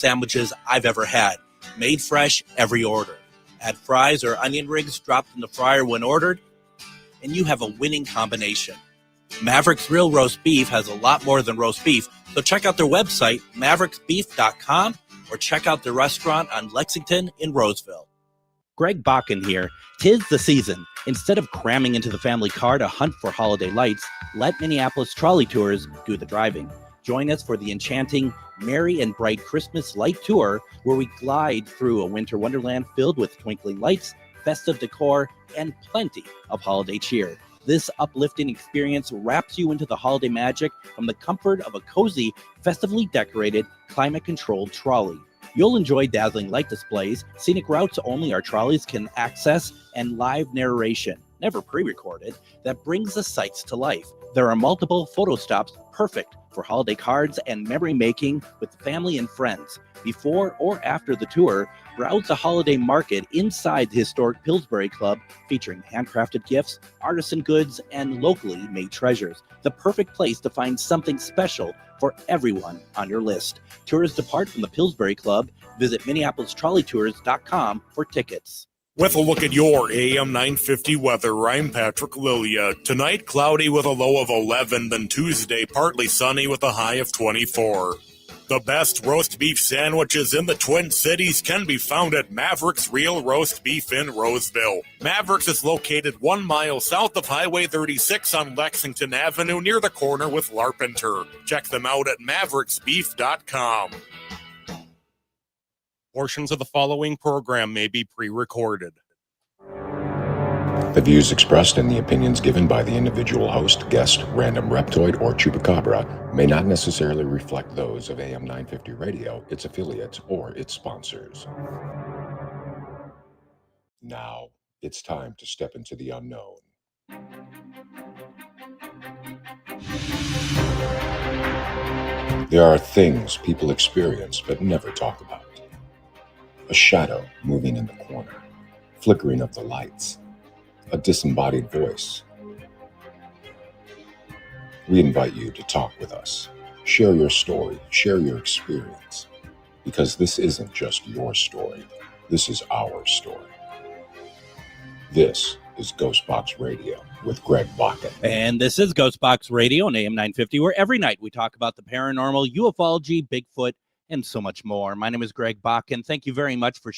sandwiches I've ever had. Made fresh every order. Add fries or onion rings dropped in the fryer when ordered, and you have a winning combination. Maverick's Real Roast Beef has a lot more than roast beef, so check out their website, mavericksbeef.com, or check out their restaurant on Lexington in Roseville. Greg Bakun here. 'Tis the season. Instead of cramming into the family car to hunt for holiday lights, let Minneapolis Trolley Tours do the driving. Join us for the enchanting Merry and Bright Christmas Light Tour, where we glide through a winter wonderland filled with twinkling lights, festive decor, and plenty of holiday cheer. This uplifting experience wraps you into the holiday magic from the comfort of a cozy, festively decorated, climate-controlled trolley. You'll enjoy dazzling light displays, scenic routes only our trolleys can access, and live narration, never pre-recorded, that brings the sights to life. There are multiple photo stops perfect for holiday cards and memory making with family and friends. Before or after the tour, browse the holiday market inside the historic Pillsbury Club, featuring handcrafted gifts, artisan goods, and locally made treasures. The perfect place to find something special for everyone on your list. Tours depart from the Pillsbury Club. Visit MinneapolisTrolleyTours.com for tickets. With a look at your AM 950 weather, I'm Patrick Lilia. Tonight, cloudy with a low of 11, then Tuesday, partly sunny with a high of 24. The best roast beef sandwiches in the Twin Cities can be found at Maverick's Real Roast Beef in Roseville. Maverick's is located 1 mile south of Highway 36 on Lexington Avenue near the corner with Larpenteur. Check them out at mavericksbeef.com. Portions of the following program may be pre-recorded. The views expressed and the opinions given by the individual host, guest, random reptoid, or chupacabra may not necessarily reflect those of AM 950 Radio, its affiliates, or its sponsors. Now, it's time to step into the unknown. There are things people experience but never talk about. A shadow moving in the corner, flickering of the lights, a disembodied voice. We invite you to talk with us, share your story, share your experience, because this isn't just your story, this is our story. This is GhostBox Radio with Greg Bakun. And this is GhostBox Radio on AM 950, where every night we talk about the paranormal, ufology, Bigfoot, and so much more. My name is Greg Bakun. Thank you very much for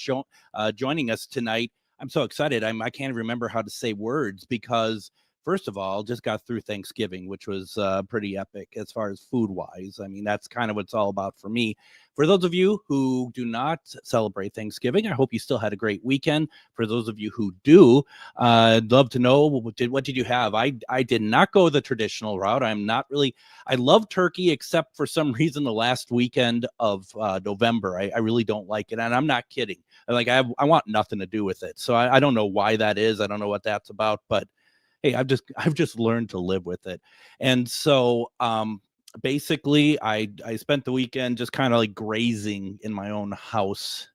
joining us tonight. I'm so excited. I can't remember how to say words because, first of all, just got through Thanksgiving, which was pretty epic as far as food-wise. I mean, that's kind of what it's all about for me. For those of you who do not celebrate Thanksgiving, I hope you still had a great weekend. For those of you who do, I'd love to know, what did you have? I did not go the traditional route. I love turkey, except for some reason the last weekend of November. I really don't like it, and I'm not kidding. I want nothing to do with it. So I don't know why that is. I don't know what that's about, but hey, I've just learned to live with it. And so basically I spent the weekend just kind of like grazing in my own house,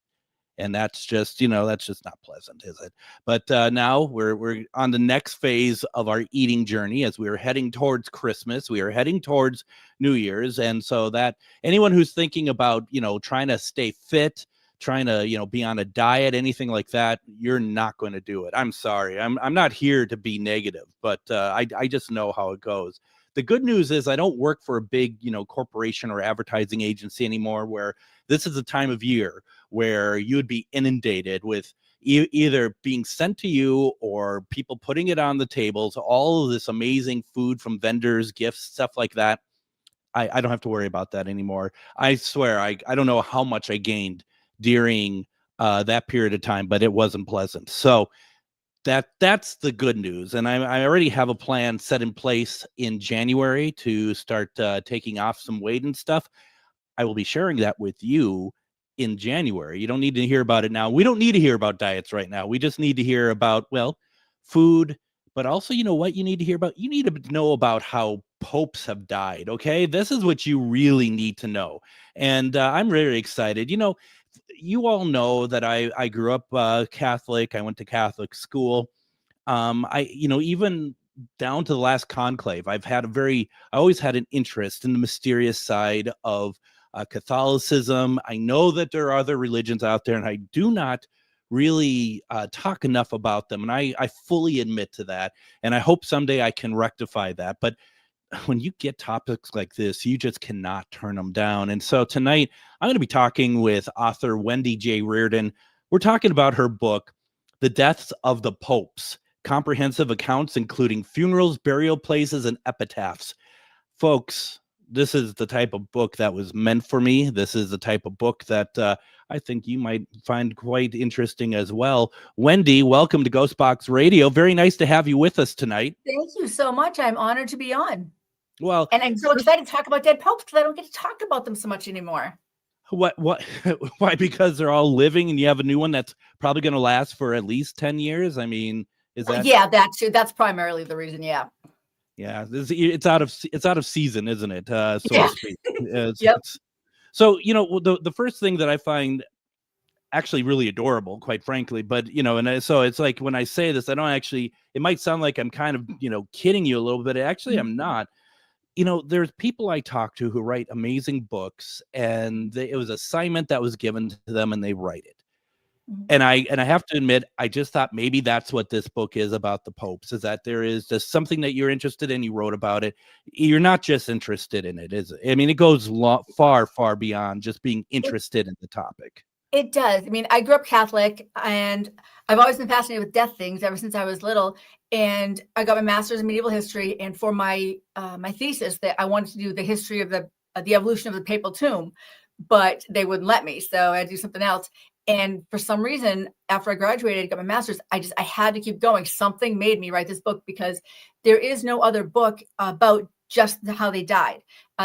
and that's just not pleasant, is it? But now we're on the next phase of our eating journey as we are heading towards Christmas. We are heading towards New Year's, and so that anyone who's thinking about trying to stay fit, trying to be on a diet, anything like that, you're not going to do it. I'm sorry. I'm not here to be negative, but I just know how it goes. The good news is I don't work for a big corporation or advertising agency anymore, where this is a time of year where you would be inundated with either being sent to you or people putting it on the tables, all of this amazing food from vendors, gifts, stuff like that. I don't have to worry about that anymore. I swear, I don't know how much I gained during that period of time, but it wasn't pleasant. So that's the good news. And I already have a plan set in place in January to start taking off some weight and stuff. I will be sharing that with you in January. You don't need to hear about it now. We don't need to hear about diets right now. We just need to hear about, food, but also, what you need to hear about? You need to know about how popes have died, okay? This is what you really need to know. And I'm very excited. You all know that I grew up Catholic. I went to Catholic school. Even down to the last conclave, I always had an interest in the mysterious side of Catholicism. I know that there are other religions out there, and I do not really talk enough about them. And I fully admit to that. And I hope someday I can rectify that. But when you get topics like this, you just cannot turn them down. And so tonight, I'm going to be talking with author Wendy J. Reardon. We're talking about her book, The Deaths of the Popes, comprehensive accounts including funerals, burial places, and epitaphs. Folks, this is the type of book that was meant for me. This is the type of book that I think you might find quite interesting as well. Wendy, welcome to GhostBox Radio. Very nice to have you with us tonight. Thank you so much. I'm honored to be on. Well, and I'm so excited to talk about dead popes because I don't get to talk about them so much anymore. What? Why? Because they're all living, and you have a new one that's probably going to last for at least 10 years. I mean, is that? Yeah, that too. That's primarily the reason. Yeah. Yeah, it's out of season, isn't it? So yeah. to speak. Yep. So the first thing that I find actually really adorable, quite frankly, but so it's like when I say this, I don't actually. It might sound like I'm kind of kidding you a little bit. Actually, I'm not. There's people I talk to who write amazing books, and it was assignment that was given to them, and they write it. Mm-hmm. And I have to admit, I just thought maybe that's what this book is about the popes, is that there is just something that you're interested in. You wrote about it. You're not just interested in it, is it? I mean, it goes far, far beyond just being interested in the topic. It does. I mean, I grew up Catholic, and I've always been fascinated with death things ever since I was little. And I got my master's in medieval history, and for my my thesis, that I wanted to do the history of the evolution of the papal tomb, but they wouldn't let me, so I had to do something else. And for some reason, after I graduated, got my master's, I had to keep going. Something made me write this book because there is no other book about just how they died.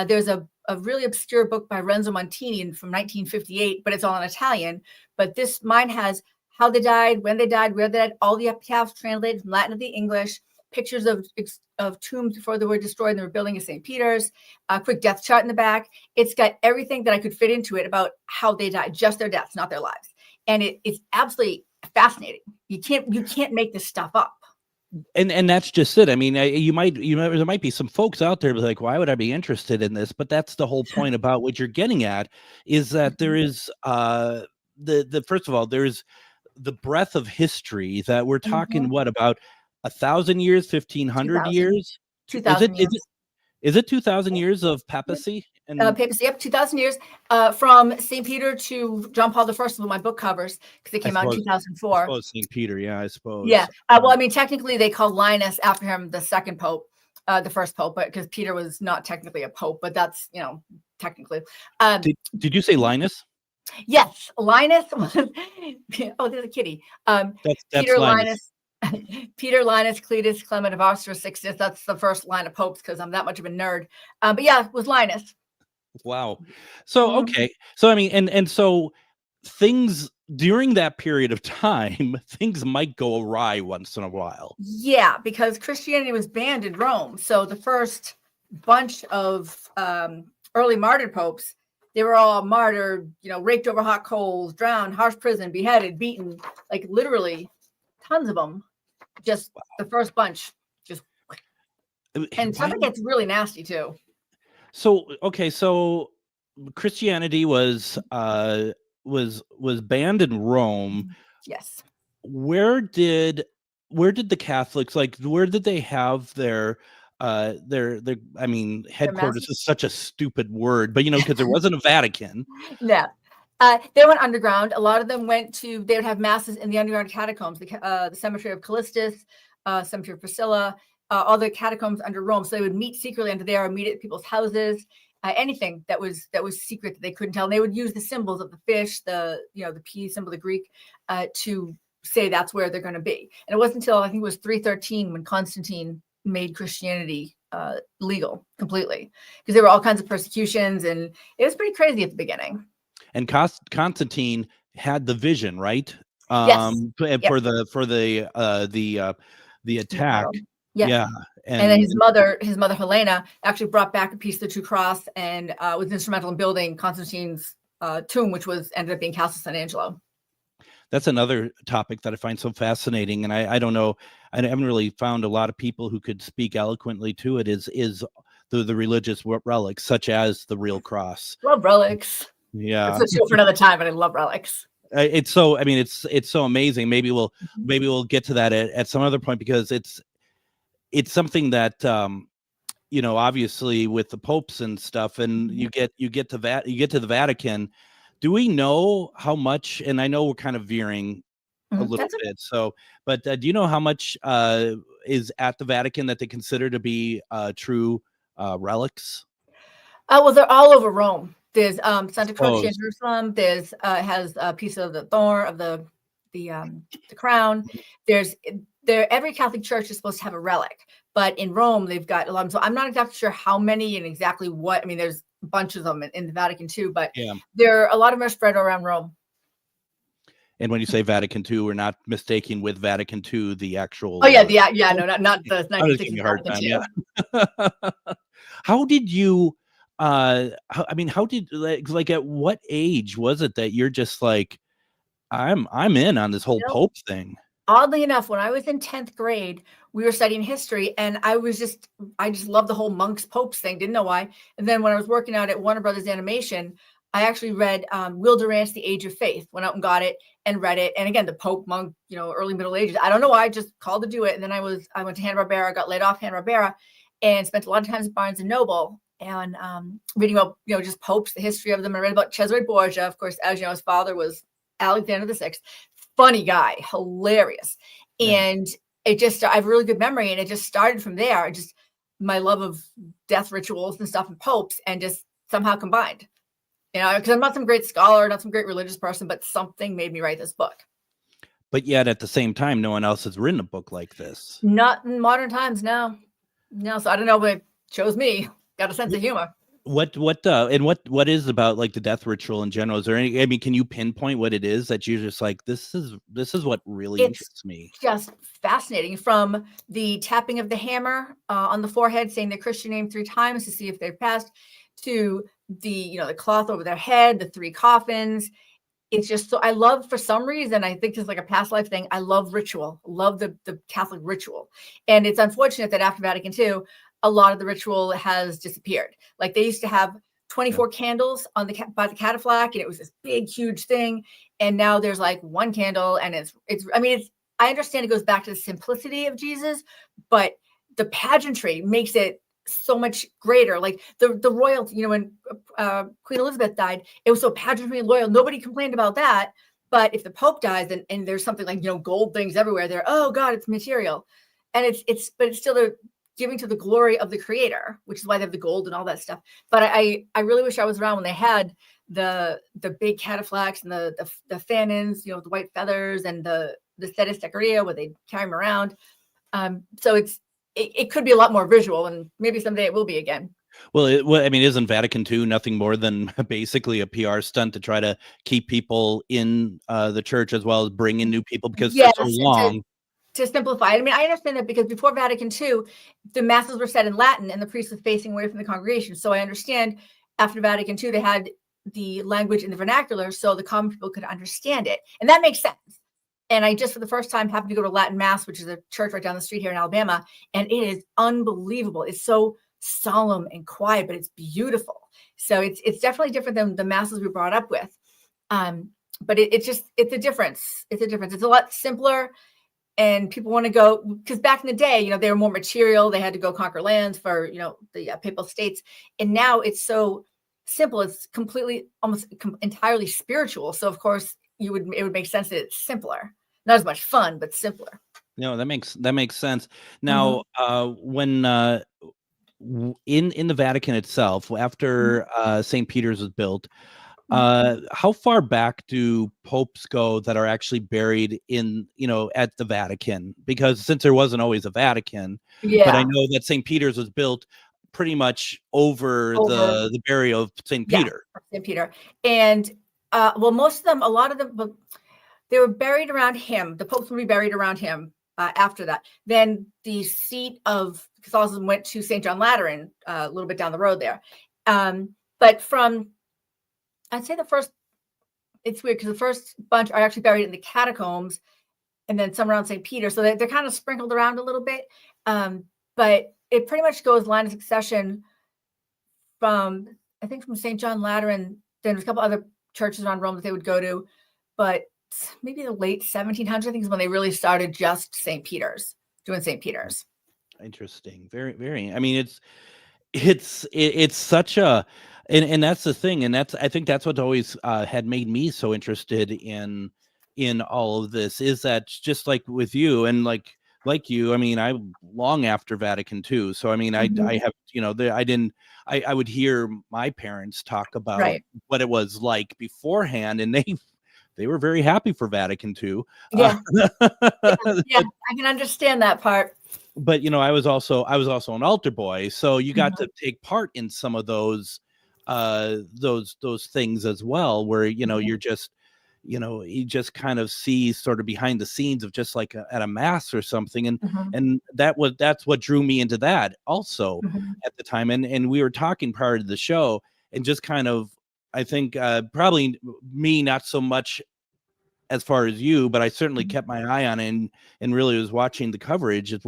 There's a really obscure book by Renzo Montini from 1958, but it's all in Italian. But mine has how they died, when they died, where they died, all the epitaphs translated from Latin to the English, pictures of tombs before they were destroyed and they were building in St. Peter's, a quick death chart in the back. It's got everything that I could fit into it about how they died, just their deaths, not their lives. And it's absolutely fascinating. You can't make this stuff up. And that's just it. I mean, there might be some folks out there like, why would I be interested in this? But that's the whole point about what you're getting at, is that there is first of all, there's the breadth of history that we're talking. What, about 1,000 years, 1,500 years, 2,000 years. Is it 2,000 years of papacy? And papacy, yep, 2,000 years from St. Peter to John Paul I was my book covers, because they came out in 2004. St. Peter, yeah, I suppose. Yeah, well, I mean, technically they called Linus after him the second pope, the first pope, but because Peter was not technically a pope, but that's technically. Did you say Linus? Yes, Linus was. Oh, there's a kitty. That's Peter Linus. Peter, Linus, Cletus, Clement of Austria, Sixtus. That's the first line of popes, because I'm that much of a nerd. But yeah, it was Linus. Wow. So, okay. So, I mean, and so things during that period of time, things might go awry once in a while. Yeah, because Christianity was banned in Rome. So the first bunch of early martyred popes, they were all martyred, raked over hot coals, drowned, harsh prison, beheaded, beaten, like literally tons of them. Just the first bunch, and something gets really nasty too. So, okay, so Christianity was banned in Rome. Yes. Where did the Catholics, like, where did they have their I mean, headquarters is such a stupid word, but because there wasn't a Vatican. Yeah. They went underground. A lot of them they would have masses in the underground catacombs, the cemetery of Callistus, cemetery of Priscilla, all the catacombs under Rome. So they would meet secretly under there, or meet at people's houses, anything that was secret that they couldn't tell. And they would use the symbols of the fish, the P symbol, the Greek, to say that's where they're going to be. And it wasn't until I think it was 313 when Constantine made Christianity legal completely, because there were all kinds of persecutions, and it was pretty crazy at the beginning. And Constantine had the vision, right? Yes. For the attack. Yeah. And then his mother Helena actually brought back a piece of the true cross, and was instrumental in building Constantine's tomb, which ended up being Castle San Angelo. That's another topic that I find so fascinating, and I don't know, I haven't really found a lot of people who could speak eloquently to it. Is the religious relics, such as the real cross. Love relics. Yeah, It's a show for another time, but I love relics. it's so. I mean, it's so amazing. Maybe we'll get to that at some other point, because it's something that obviously with the popes and stuff, and you get to the Vatican. Do we know how much? And I know we're kind of veering a little bit. So, but do you know how much is at the Vatican that they consider to be true relics? Well, they're all over Rome. There's Santa Croce in Jerusalem. There's has a piece of the thorn of the crown. Every Catholic church is supposed to have a relic, but in Rome they've got a lot. So I'm not exactly sure how many and exactly what. I mean, there's bunches of them in the Vatican too, but there are a lot of them are spread around Rome. And when you say Vatican II, we're not mistaking with Vatican II, the actual. Oh yeah, no, not the 1960s Vatican II. Yeah. How did you? How did like at what age was it that you're just like, I'm in on this whole Pope thing? Oddly enough, when I was in 10th grade, we were studying history, and I just loved the whole monks popes thing. Didn't know why. And then when I was working out at Warner Brothers Animation, I actually read Will Durant's The Age of Faith. Went out and got it and read it. And again, the Pope monk, early Middle Ages. I don't know why. I just called to do it. And then I went to Hanna-Barbera, got laid off Hanna-Barbera, and spent a lot of time at Barnes and Noble and reading about just popes, the history of them. I read about Cesare Borgia. Of course, as you know, his father was Alexander VI. Funny guy, hilarious. And I have a really good memory, and it just started from there. My love of death rituals and stuff and popes, and just somehow combined, because I'm not some great scholar, not some great religious person, but something made me write this book. But yet at the same time, no one else has written a book like this. Not in modern times. No. So I don't know, but it chose me. Got a sense of humor. What is about like the death ritual in general? Is there any? I mean, can you pinpoint what it is that you're just like, this is what really interests me? Just fascinating. From the tapping of the hammer on the forehead, saying the Christian name 3 times to see if they've passed, to the the cloth over their head, the 3 coffins. It's just so I love, for some reason, I think it's like a past life thing. I love ritual, love the Catholic ritual, and it's unfortunate that after Vatican II, a lot of the ritual has disappeared. Like they used to have 24 candles on by the catafalque, and it was this big, huge thing. And now there's like 1 candle, and I understand it goes back to the simplicity of Jesus, but the pageantry makes it so much greater. Like the royalty, when Queen Elizabeth died, it was so pageantry and loyal. Nobody complained about that. But if the Pope dies and there's something like, gold things everywhere there, oh God, it's material. And it's still the giving to the glory of the Creator, which is why they have the gold and all that stuff. But I really wish I was around when they had the big catafalques and the fanons, the white feathers, and the sedes decoria where they carry them around. So it could be a lot more visual, and maybe someday it will be again. Well, isn't Vatican II nothing more than basically a PR stunt to try to keep people in the church as well as bring in new people, because for so long. To simplify it, I understand that because before Vatican II, the masses were said in Latin and the priest was facing away from the congregation. So I understand after Vatican II, they had the language in the vernacular so the common people could understand it. And that makes sense. And I just, for the first time, happened to go to Latin Mass, which is a church right down the street here in Alabama. And it is unbelievable. It's so solemn and quiet, but it's beautiful. So it's definitely different than the masses we brought up with. But it's a difference. It's a difference. It's a lot simpler. And people want to go, because back in the day, they were more material. They had to go conquer lands for, the papal states. And now it's so simple. It's completely, almost entirely spiritual. So of course it would make sense that it's simpler. Not as much fun, but simpler. No, that makes sense. Now, when in the Vatican itself, after St. Peter's was built, how far back do popes go that are actually buried in, at the Vatican? Because since there wasn't always a Vatican, but I know that St. Peter's was built pretty much over the burial of St. Peter. St. Peter. And most of them, a lot of them, they were buried around him. The popes would be buried around him after that. Then the seat of Catholicism went to St. John Lateran, a little bit down the road there. But from, I'd say it's weird because the first bunch are actually buried in the catacombs, and then some around St. Peter. So they're kind of sprinkled around a little bit. But it pretty much goes line of succession from, I think from St. John Lateran. Then there's a couple other churches around Rome that they would go to, but maybe the late 1700s, I think, is when they really started just St. Peter's, doing St. Peter's. Interesting. Very, very. I mean, it's such a, and that's the thing. And I think that's what always had made me so interested in all of this, is that just like with you and like you, I mean, I long after Vatican II. So, I mean, I have, I would hear my parents talk about what it was like beforehand, and they were very happy for Vatican II. Yeah. Yeah, I can understand that part. But I was also an altar boy, so you got to take part in some of those things as well, where you're just you just kind of see sort of behind the scenes of just like at a mass or something, and that's what drew me into that also at the time. And we were talking prior to the show, and just kind of, I think probably me not so much as far as you, but I certainly kept my eye on it and really was watching the coverage. Is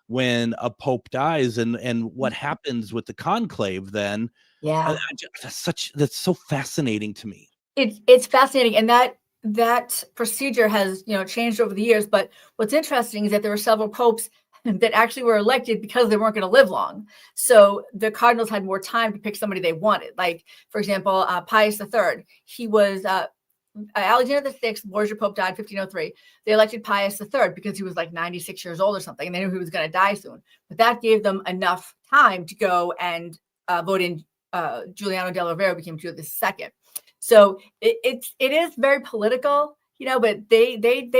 when a pope dies and what happens with the conclave then. Yeah. That's so fascinating to me. It's fascinating. And that procedure has, changed over the years. But what's interesting is that there were several popes that actually were elected because they weren't going to live long. So the cardinals had more time to pick somebody they wanted. Like, for example, Pius III, he was, Alexander VI, Borgia Pope, died 1503. They elected Pius III because he was like 96 years old or something, and they knew he was going to die soon. But that gave them enough time to go and vote in Giuliano della Rovere became Giulio II. So it is very political, but they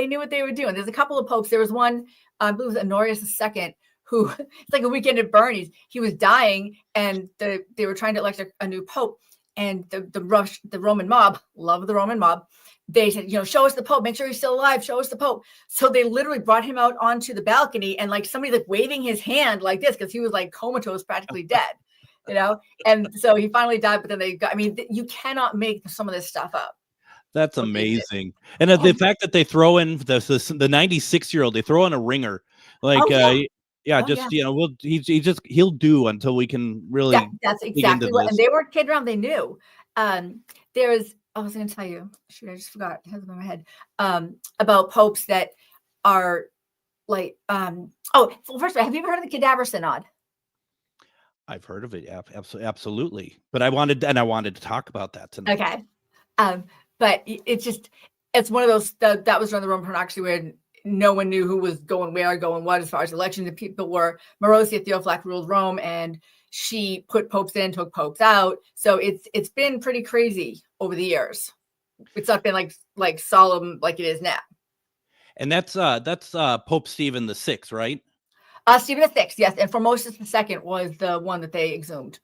knew what they were doing. There's a couple of popes. There was one, I believe it was Honorius II, who, it's like a weekend at Bernie's. He was dying, and they were trying to elect a new pope. And the Roman mob, love the Roman mob, they said, show us the Pope, make sure he's still alive, show us the Pope. So they literally brought him out onto the balcony, and like somebody like waving his hand like this, because he was like comatose, practically dead, and so he finally died. But then you cannot make some of this stuff up. That's amazing. And the fact that they throw in the 96-year-old, they throw in a ringer, like, he'll do until we can really. That's exactly what. And they weren't kidding around. They knew. I was going to tell you. Shoot, I just forgot. It has it in my head. About popes that are like. First of all, have you ever heard of the Cadaver Synod? I've heard of it. Absolutely. But I wanted to talk about that tonight. Okay. But it's one of those that was during the Roman Pontificate where no one knew who was going where, going what, as far as elections. The people were Marozia Theophylact ruled Rome, and she put popes in, took popes out. So it's been pretty crazy over the years. It's not been like solemn like it is now. And that's Pope Stephen VI, right? Stephen VI, yes. And Formosus II was the one that they exhumed.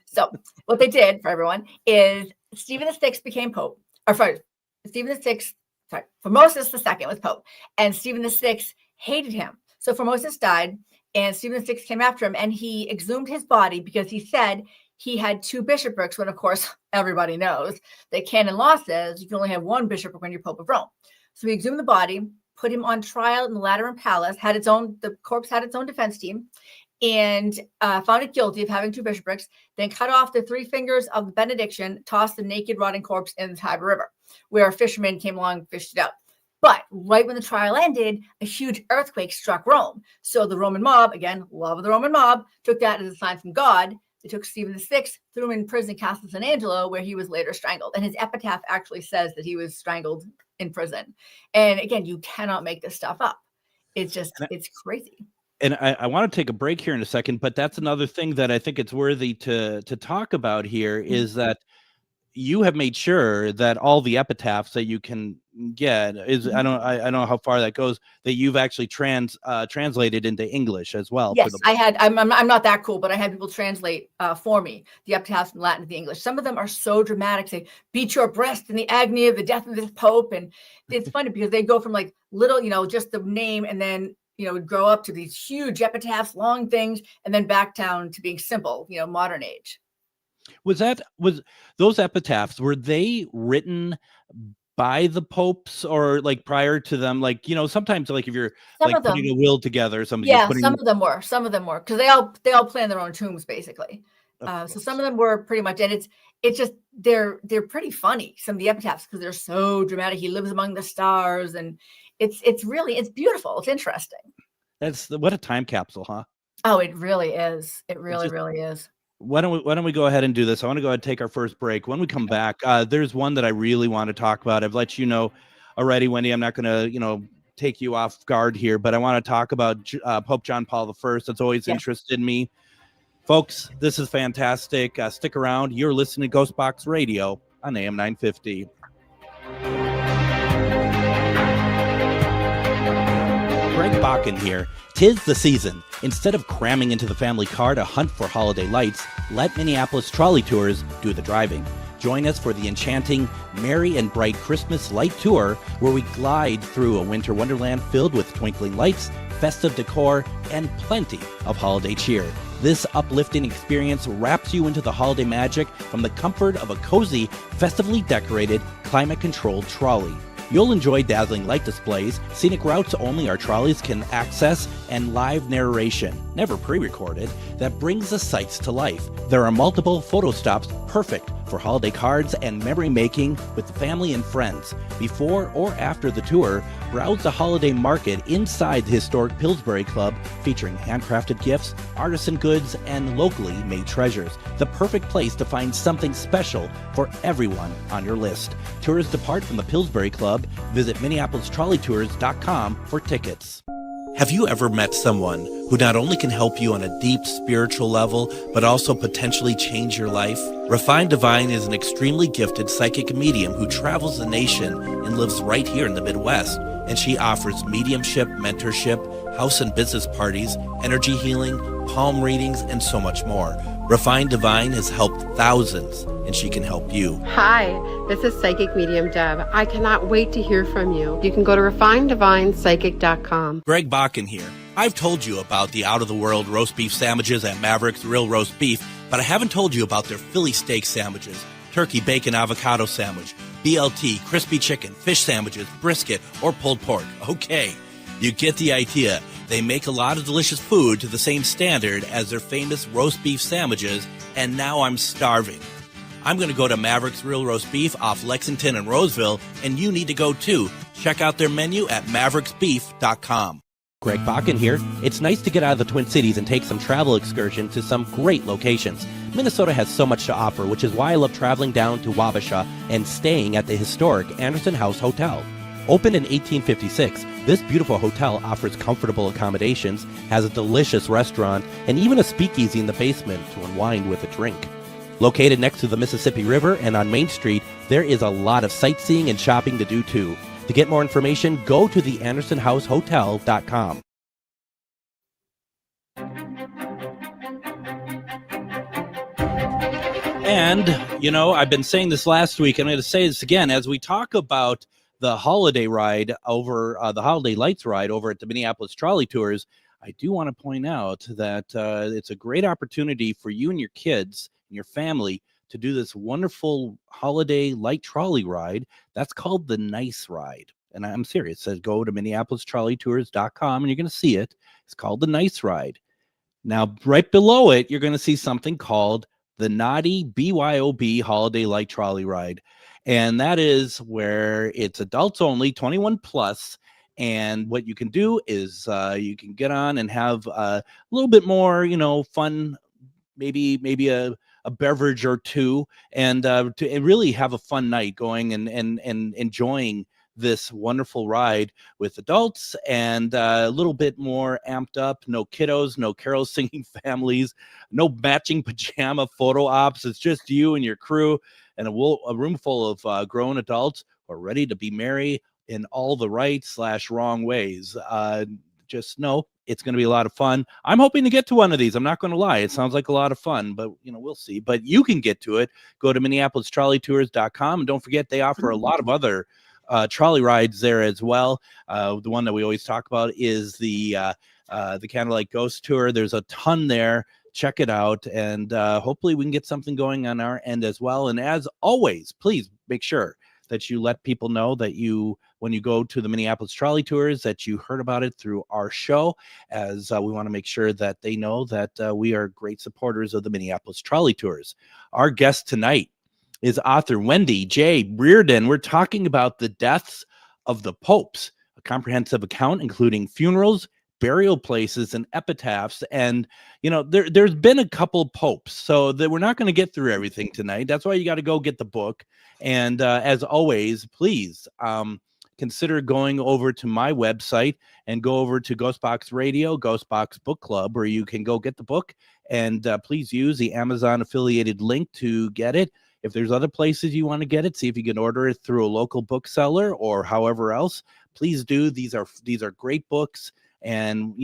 So what they did for everyone is Stephen VI became pope. Stephen VI. Formosus II was pope, and Stephen VI hated him. So Formosus died, and Stephen VI came after him, and he exhumed his body because he said he had 2 bishoprics, when of course everybody knows that canon law says you can only have 1 bishopric when you're Pope of Rome. So he exhumed the body, put him on trial in the Lateran Palace, the corpse had its own defense team, and found it guilty of having 2 bishoprics, then cut off the 3 fingers of the benediction, tossed the naked, rotting corpse in the Tiber River, where a fisherman came along and fished it out. But right when the trial ended, a huge earthquake struck Rome. So the Roman mob, again, love of the Roman mob, took that as a sign from God. They took Stephen VI, threw him in prison in Castle San Angelo, where he was later strangled. And his epitaph actually says that he was strangled in prison. And again, you cannot make this stuff up. It's crazy. And I want to take a break here in a second, but that's another thing that I think it's worthy to talk about here, is that you have made sure that all the epitaphs that you can get is, I don't know how far that goes, that you've actually translated into English as well. Yes, I had. I'm not that cool, but I had people translate for me the epitaphs from Latin to the English. Some of them are so dramatic. Say, "Beat your breast in the agony of the death of this pope," and it's funny because they go from like little, just the name, and then grow up to these huge epitaphs, long things, and then back down to being simple, modern age. Was those epitaphs, were they written by the popes or like prior to them? Like, sometimes like if you're putting a will together, some of them were, because they all plan their own tombs basically. So some of them were pretty much, and it's just they're pretty funny. Some of the epitaphs because they're so dramatic. He lives among the stars, and it's beautiful. It's interesting. What a time capsule, huh? Oh, it really is. It really is. Why don't we go ahead and do this? I want to go ahead and take our first break. When we come back, there's one that I really want to talk about. I've let you know already, Wendy. I'm not going to, take you off guard here, but I want to talk about Pope John Paul I. That's always interested me. Folks, this is fantastic. Stick around. You're listening to GhostBox Radio on AM 950. Greg Bakun here. 'Tis the season. Instead of cramming into the family car to hunt for holiday lights, let Minneapolis Trolley Tours do the driving. Join us for the enchanting Merry and Bright Christmas Light Tour, where we glide through a winter wonderland filled with twinkling lights, festive decor, and plenty of holiday cheer. This uplifting experience wraps you into the holiday magic from the comfort of a cozy, festively decorated, climate-controlled trolley. You'll enjoy dazzling light displays, scenic routes only our trolleys can access, and live narration, never pre-recorded, that brings the sights to life. There are multiple photo stops perfect for holiday cards and memory making with the family and friends. Before or after the tour, browse the holiday market inside the historic Pillsbury Club, featuring handcrafted gifts, artisan goods, and locally made treasures. The perfect place to find something special for everyone on your list. Tours depart from the Pillsbury Club. Visit MinneapolisTrolleyTours.com for tickets. Have you ever met someone who not only can help you on a deep spiritual level, but also potentially change your life? Refined Divine is an extremely gifted psychic medium who travels the nation and lives right here in the Midwest. And she offers mediumship, mentorship, house and business parties, energy healing, palm readings, and so much more. Refined Divine has helped thousands, and she can help you. Hi, this is Psychic Medium Deb. I cannot wait to hear from you. You can go to refineddivinepsychic.com. Greg Bakun here. I've told you about the out-of-the-world roast beef sandwiches at Maverick's Real Roast Beef, but I haven't told you about their Philly steak sandwiches, turkey bacon avocado sandwich, BLT, crispy chicken, fish sandwiches, brisket, or pulled pork. Okay, you get the idea. They make a lot of delicious food to the same standard as their famous roast beef sandwiches, and now I'm starving. I'm going to go to Maverick's Real Roast Beef off Lexington and Roseville, and you need to go too. Check out their menu at mavericksbeef.com. Greg Bakun here. It's nice to get out of the Twin Cities and take some travel excursion to some great locations. Minnesota has so much to offer, which is why I love traveling down to Wabasha and staying at the historic Anderson House Hotel. Opened in 1856, this beautiful hotel offers comfortable accommodations, has a delicious restaurant, and even a speakeasy in the basement to unwind with a drink. Located next to the Mississippi River and on Main Street, there is a lot of sightseeing and shopping to do too. To get more information, go to theandersonhousehotel.com. And, I've been saying this last week, and I'm going to say this again, as we talk about the holiday ride over, the Holiday Lights ride over at the Minneapolis Trolley Tours, I do want to point out that it's a great opportunity for you and your kids and your family to do this wonderful holiday light trolley ride. That's called the Nice Ride. And I'm serious. It says go to MinneapolisTrolleyTours.com and you're going to see it. It's called the Nice Ride. Now, right below it, you're going to see something called the Naughty BYOB Holiday Light Trolley Ride. And that is where it's adults only, 21 plus. And what you can do is you can get on and have a little bit more, fun, maybe a beverage or two, and to really have a fun night going and enjoying this wonderful ride with adults and a little bit more amped up. No kiddos, no carol singing families, no matching pajama photo ops. It's just you and your crew and a room full of grown adults who are ready to be merry in all the right/wrong ways. Just know it's going to be a lot of fun. I'm hoping to get to one of these. I'm not going to lie. It sounds like a lot of fun, but we'll see. But you can get to it. Go to MinneapolisTrolleyTours.com, and don't forget they offer a lot of other trolley rides there as well. The one that we always talk about is the Candlelight Ghost Tour. There's a ton there. Check it out, and hopefully we can get something going on our end as well. And as always, please make sure that you let people know that you when you go to the Minneapolis trolley tours that you heard about it through our show, as we want to make sure that they know that we are great supporters of the Minneapolis trolley tours. Our guest tonight is author Wendy J. Reardon. We're talking about the deaths of the popes, a comprehensive account including funerals, burial places, and epitaphs. And there's been a couple popes, so that we're not going to get through everything tonight. That's why you got to go get the book. And as always, please consider going over to my website and go over to GhostBox Radio, GhostBox Book Club, where you can go get the book. And please use the Amazon affiliated link to get it. If there's other places you want to get it, see if you can order it through a local bookseller or however else. Please do. These are great books. And,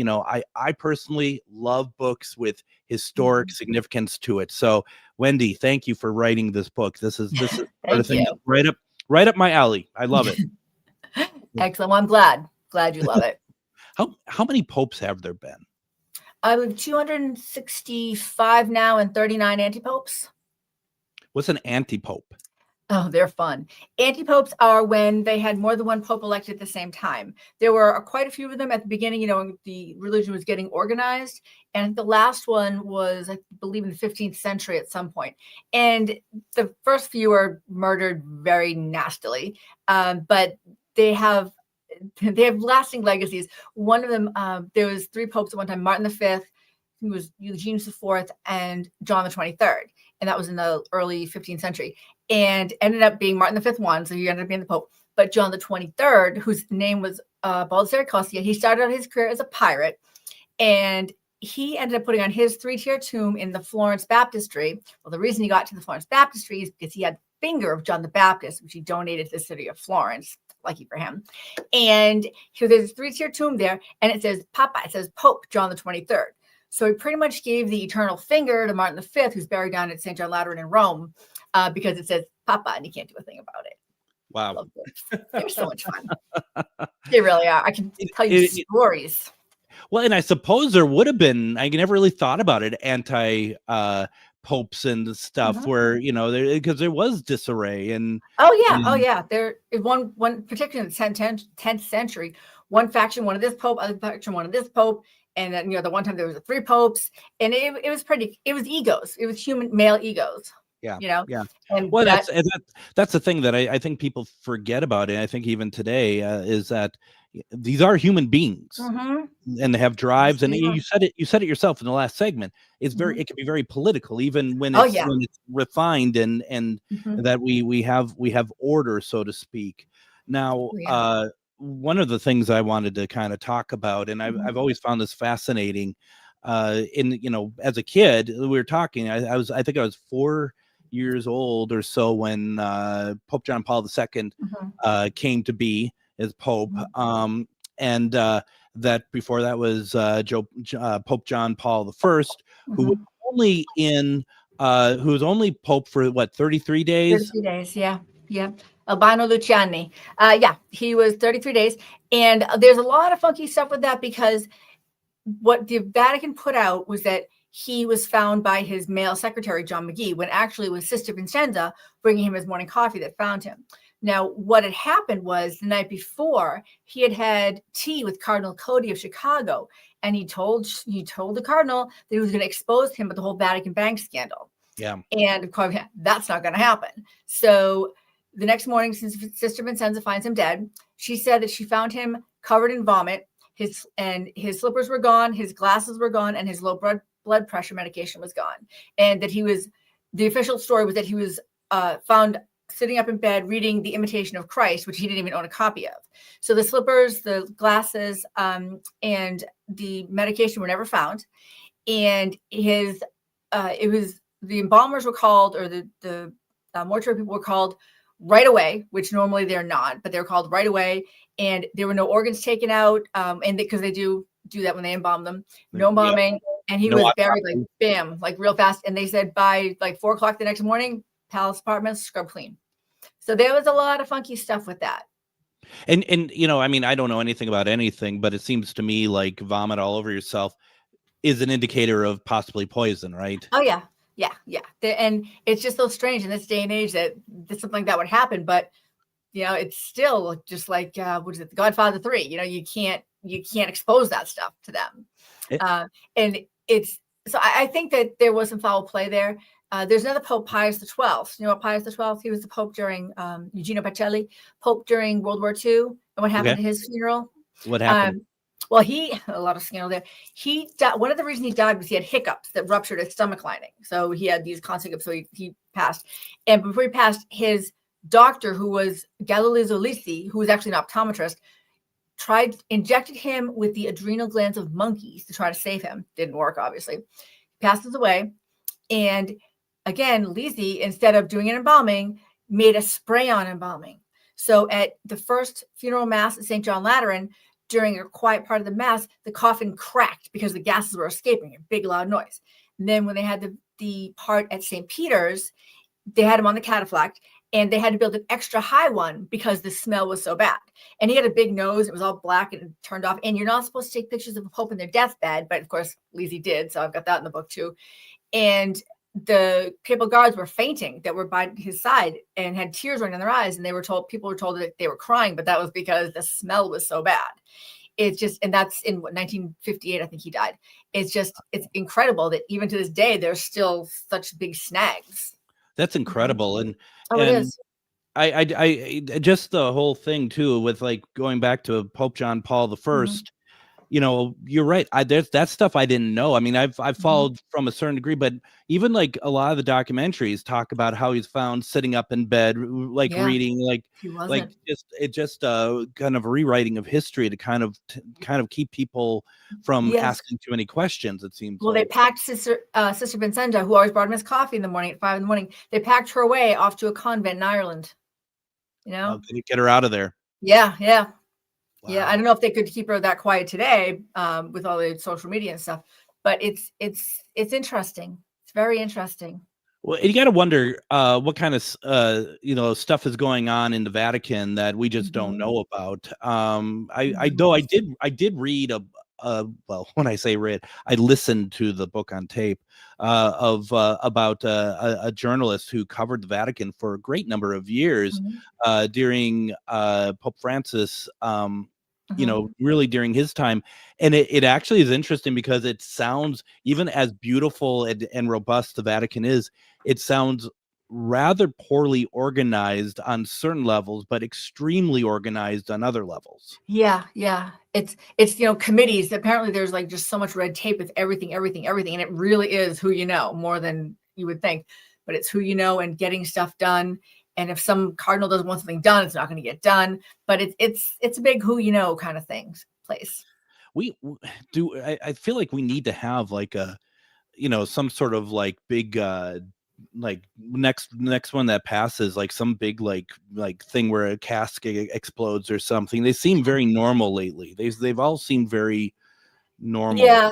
I personally love books with historic significance to it. So, Wendy, thank you for writing this book. This is sort of thing right up my alley. I love it. Excellent. Well, I'm glad you love it. How many popes have there been? I have 265 now and 39 anti-popes. What's an anti-pope? Oh, they're fun. Anti-popes are when they had more than one pope elected at the same time. There were quite a few of them at the beginning, when the religion was getting organized. And the last one was, I believe, in the 15th century at some point. And the first few were murdered very nastily. But they have lasting legacies. One of them, there was 3 popes at one time: Martin V, who was Eugene IV, and John the 23rd. And that was in the early 15th century. And ended up being Martin V won, so he ended up being the Pope. But John the 23rd, whose name was Baldassare Costia, he started out his career as a pirate, and he ended up putting on his 3-tier tomb in the Florence Baptistry. Well, the reason he got to the Florence Baptistry is because he had the finger of John the Baptist, which he donated to the city of Florence. Lucky for him. And so there's a 3-tier tomb there, and it says Papa. It says Pope John the 23rd. So he pretty much gave the eternal finger to Martin V, who's buried down at St. John Lateran in Rome, because it says Papa, and he can't do a thing about it. Wow. They're so much fun. They really are. I can tell you stories. Well, and I suppose there would have been, I never really thought about it, popes and stuff where, because there was disarray. And oh yeah. There one particularly in the 10th century, one faction, one of this pope, other faction, one of this pope. And then, the one time there was 3 popes, and it was egos. It was human male egos. Yeah. Yeah. And well, that's the thing that I think people forget about it. I think even today is that these are human beings, and they have drives. And you said it yourself in the last segment. It's it can be very political, even when it's refined and that we have order, so to speak. Now, one of the things I wanted to kind of talk about, and I've always found this fascinating. As a kid, we were talking. I think I was 4 years old or so when Pope John Paul II came to be as Pope, and that before that was Pope John Paul I, who was only Pope for 33 days. 33 days, yeah. Albano Luciani. He was 33 days. And there's a lot of funky stuff with that, because what the Vatican put out was that he was found by his male secretary, John McGee, when actually it was Sister Vincenza bringing him his morning coffee that found him. Now, what had happened was the night before, he had tea with Cardinal Cody of Chicago, and he told the cardinal that he was going to expose him with the whole Vatican bank scandal. Yeah. And of course, that's not going to happen. So the next morning, since Sister Vincenza finds him dead, she said that she found him covered in vomit. His slippers were gone, his glasses were gone, and his low blood pressure medication was gone. And that the official story was that he was found sitting up in bed reading The Imitation of Christ, which he didn't even own a copy of. So the slippers, the glasses, and the medication were never found. And the embalmers were called, or the mortuary people were called right away, which normally they're not, but they were called right away. And there were no organs taken out, and because they do that when they embalm them, no embalming. Yeah. And he was buried like real fast. And they said by 4 o'clock the next morning, palace apartments scrub clean. So there was a lot of funky stuff with that. And I don't know anything about anything, but it seems to me like vomit all over yourself is an indicator of possibly poison, right? Oh yeah. And it's just so strange in this day and age that something like that would happen. But it's still just like, what is it? The Godfather 3, you can't expose that stuff to them. And so I think that there was some foul play there. There's another Pope, Pius XII. You know what Pius XII? He was the Pope during Eugenio Pacelli, Pope during World War II. And what happened at his funeral? What happened? Well, a lot of scandal there. He died. One of the reasons he died was he had hiccups that ruptured his stomach lining. So he had these constant hiccups. So he passed. And before he passed, his doctor, who was Galileo Zolisi, who was actually an optometrist, injected him with the adrenal glands of monkeys to try to save him. Didn't work, obviously. Passes away. And again, Lisi, instead of doing an embalming, made a spray-on embalming. So at the first funeral mass at St. John Lateran, during a quiet part of the mass, the coffin cracked because the gases were escaping, a big loud noise. And then when they had the part at St. Peter's, they had him on the cataflact, and they had to build an extra high one because the smell was so bad. And he had a big nose. It was all black and turned off. And you're not supposed to take pictures of a pope in their deathbed. But of course, Lisi did. So I've got that in the book too. And the papal guards were fainting that were by his side and had tears running down their eyes. And people were told that they were crying, but that was because the smell was so bad. And that's in 1958, I think he died. It's incredible that even to this day, there's still such big snags. That's incredible. And it is. I just the whole thing too, with like going back to Pope John Paul the First, you're right. There's that stuff I didn't know. I mean, I've followed from a certain degree, but even like a lot of the documentaries talk about how he's found sitting up in bed, like reading, just kind of a rewriting of history to kind of keep people from asking too many questions. It seems. Well, they packed Sister Vincenda, who always brought him his coffee in the morning at 5 a.m. They packed her away off to a convent in Ireland. Get her out of there. Yeah. Wow. Yeah, I don't know if they could keep her that quiet today with all the social media and stuff, but it's interesting. It's very interesting. Well, you got to wonder what kind of stuff is going on in the Vatican that we just don't know about. I did read when I say read, I listened to the book on tape about a journalist who covered the Vatican for a great number of years during Pope Francis. Really during his time. And it actually is interesting because it sounds, even as beautiful and robust the Vatican is, it sounds rather poorly organized on certain levels, but extremely organized on other levels. Yeah. It's committees. Apparently there's like just so much red tape with everything. And it really is who you know more than you would think, but it's who you know and getting stuff done. And if some cardinal doesn't want something done, it's not going to get done. But it's a big who you know kind of place. I feel like we need to have like a, some sort of like big like next one that passes, like some big like thing where a casket explodes or something. They seem very normal lately. They've all seemed very normal. Yeah.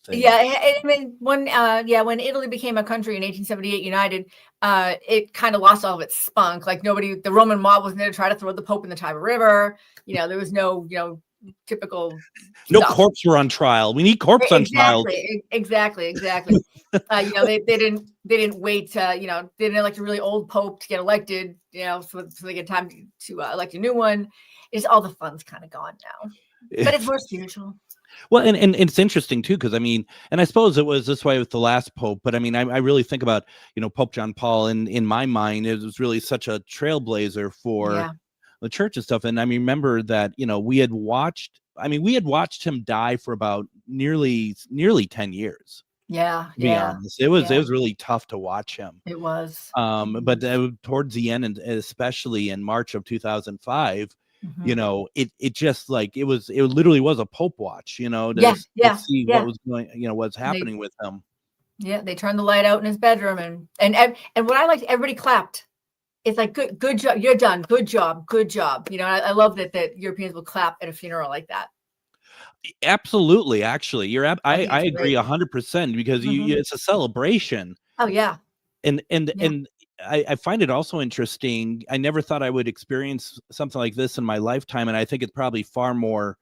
I mean, when Italy became a country in 1878, united, it kind of lost all of its spunk. Like the Roman mob wasn't there to try to throw the Pope in the Tiber River. There was no, typical. No corpse were on trial. We need corpse on trial. Exactly. They didn't wait. They didn't elect a really old Pope to get elected. So they get time to elect a new one. It's all the fun's kind of gone now, but it's more spiritual. Well, and it's interesting too, because I mean, and I suppose it was this way with the last Pope, but I mean, I really think about, Pope John Paul, in my mind, it was really such a trailblazer for the church and stuff. And I remember that, we had watched him die for about nearly 10 years. Yeah. To be honest. It was really tough to watch him. It was. But towards the end, and especially in March of 2005, it just like it literally was a Pope watch, to see what was going, what's happening with him. Yeah, they turned the light out in his bedroom, and what I liked, everybody clapped. It's like good job, you're done, good job. I love that Europeans will clap at a funeral like that. Absolutely, actually, I agree 100% because it's a celebration. Oh yeah, and I find it also interesting. I never thought I would experience something like this in my lifetime, and I think it's probably far more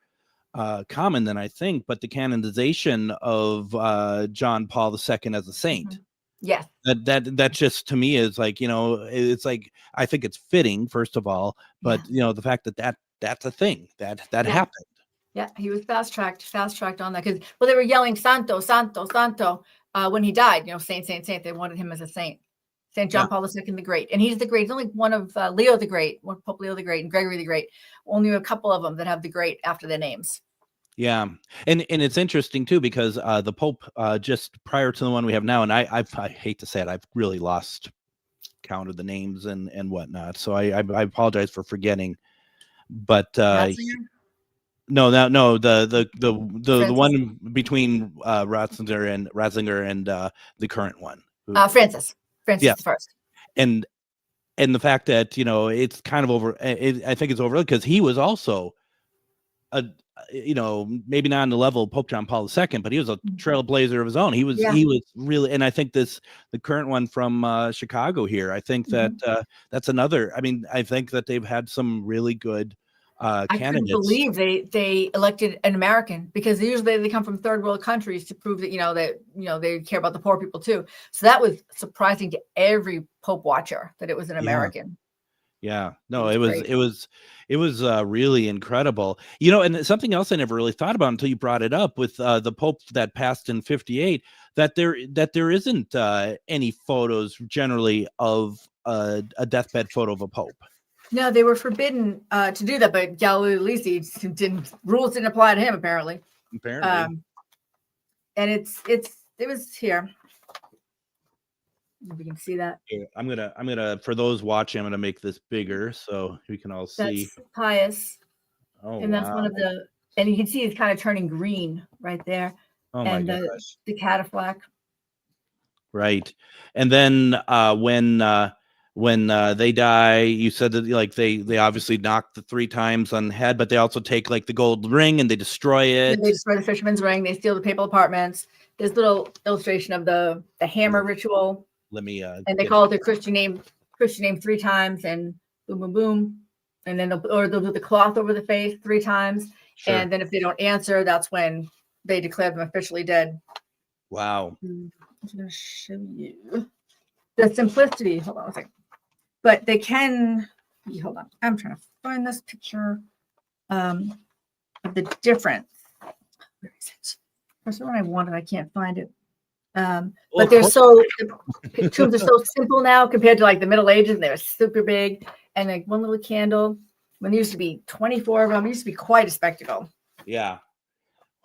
common than I think. But the canonization of John Paul II as a saint. Yes. That just to me is like, it's like, I think it's fitting, first of all, but the fact that's a thing that happened. Yeah, he was fast tracked on that because they were yelling Santo, Santo, Santo when he died. Saint, Saint, Saint. They wanted him as a saint. Saint John Paul II the Great, and he's the Great. He's only one of Leo the Great, Pope Leo the Great, and Gregory the Great. Only a couple of them that have the Great after their names. Yeah, and it's interesting too because the Pope just prior to the one we have now, and I hate to say it, I've really lost count of the names and whatnot, so I apologize for forgetting, but no, the one between Ratzinger and the current one, Francis the first, and the fact that it's kind of over. I think it's over because he was also maybe not on the level of Pope John Paul II, but he was a trailblazer of his own. He was really, and I think the current one from Chicago here, I think that that's another. I mean, I think that they've had some really good candidates. I couldn't believe they elected an American, because usually they come from third world countries to prove that they care about the poor people too. So that was surprising to every Pope watcher that it was an American. Yeah, no, it was really incredible. And something else I never really thought about until you brought it up with the Pope that passed in 58, that there isn't any photos generally of a deathbed photo of a Pope. No, they were forbidden to do that, but Galileo Lisi rules didn't apply to him apparently. And it was here. If you can see that. Yeah, I'm gonna for those watching, I'm gonna make this bigger so we can all see. That's Pius. Oh, and that's one of the, and you can see it's kind of turning green right there. Oh and my gosh. The catafalque. Right, and then when they die, you said that they obviously knock the 3 times on the head, but they also take the gold ring and they destroy it. They destroy the fisherman's ring. They steal the papal apartments. There's a little illustration of the hammer ritual. Let me and they call it their Christian name 3 times, and boom, boom, boom, and then they'll do the cloth over the face 3 times, and then if they don't answer, that's when they declare them officially dead. Wow. I'm going to show you the simplicity. Hold on a second. But they can. Hold on. I'm trying to find this picture of the difference. Where is it? That's the one I wanted. I can't find it. But they're the tombs are so simple now compared to the Middle Ages. They're super big, and one little candle. When there used to be 24 of them, it used to be quite a spectacle. Yeah.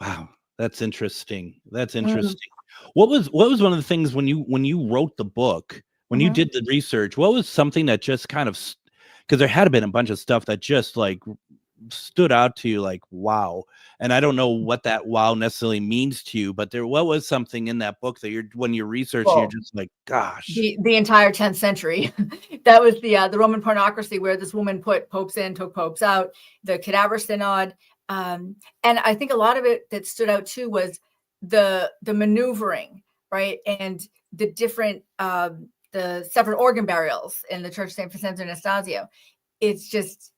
Wow, that's interesting. What was one of the things when you wrote the book, when you did the research? What was something that just kind of, because there had been a bunch of stuff that just stood out to you, wow, and I don't know what that wow necessarily means to you, but what was something in that book that when you're researching, you're just gosh, the entire 10th century. That was the Roman pornocracy, where this woman put popes in, took popes out, the cadaver synod, and I think a lot of it that stood out too was the maneuvering, right, and the different the separate organ burials in the Church of St. Vincenzo and Anastasio. It's just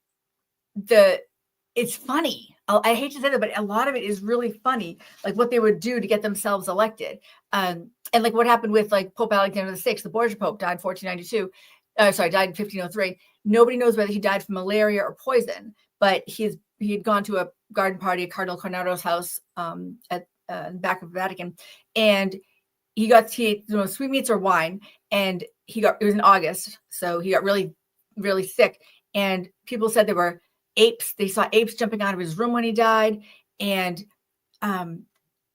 it's funny. I hate to say that, but a lot of it is really funny, what they would do to get themselves elected. And what happened with Pope Alexander VI, the Borgia Pope, died in 1492. Died in 1503. Nobody knows whether he died from malaria or poison, but he had gone to a garden party at Cardinal Cornaro's house at the back of the Vatican, and he got sweetmeats or wine, and it was in August, so he got really, really sick, and people said there were apes. They saw apes jumping out of his room when he died, and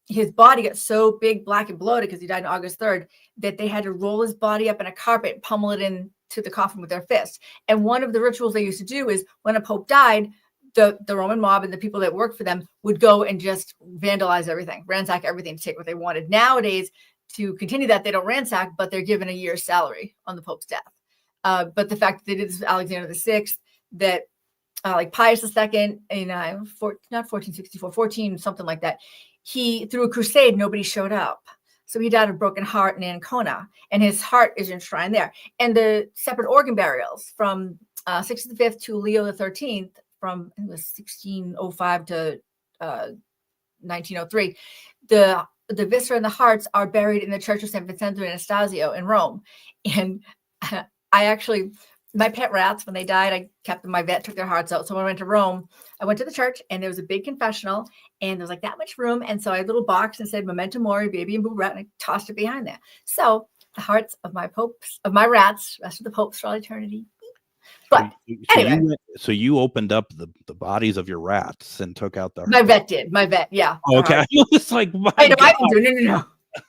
his body got so big, black, and bloated because he died on August 3rd that they had to roll his body up in a carpet and pummel it into the coffin with their fist. And one of the rituals they used to do is when a pope died, the Roman mob and the people that worked for them would go and just vandalize everything, ransack everything to take what they wanted. Nowadays, to continue that, they don't ransack, but they're given a year's salary on the Pope's death. But the fact that they did this with Alexander VI, that Pius II in not 1464, 14 something like that, he through a crusade, nobody showed up, so he died of a broken heart in Ancona, and his heart is enshrined there. And the separate organ burials from Sixtus V to Leo XIII, from it was 1605 to 1903, the the viscera and the hearts are buried in the Church of San Vincenzo and Anastasio in Rome. And my pet rats, when they died, I kept them. My vet took their hearts out. So when I went to Rome, I went to the church and there was a big confessional and there was like that much room. And so I had a little box and said, Memento Mori, baby and boo rat, and I tossed it behind there. So the hearts of my rats, rest of the popes for all eternity. But anyway. So you opened up the bodies of your rats and took out the... My vet did. My vet, yeah. Oh, okay. It's like, I didn't do it. No.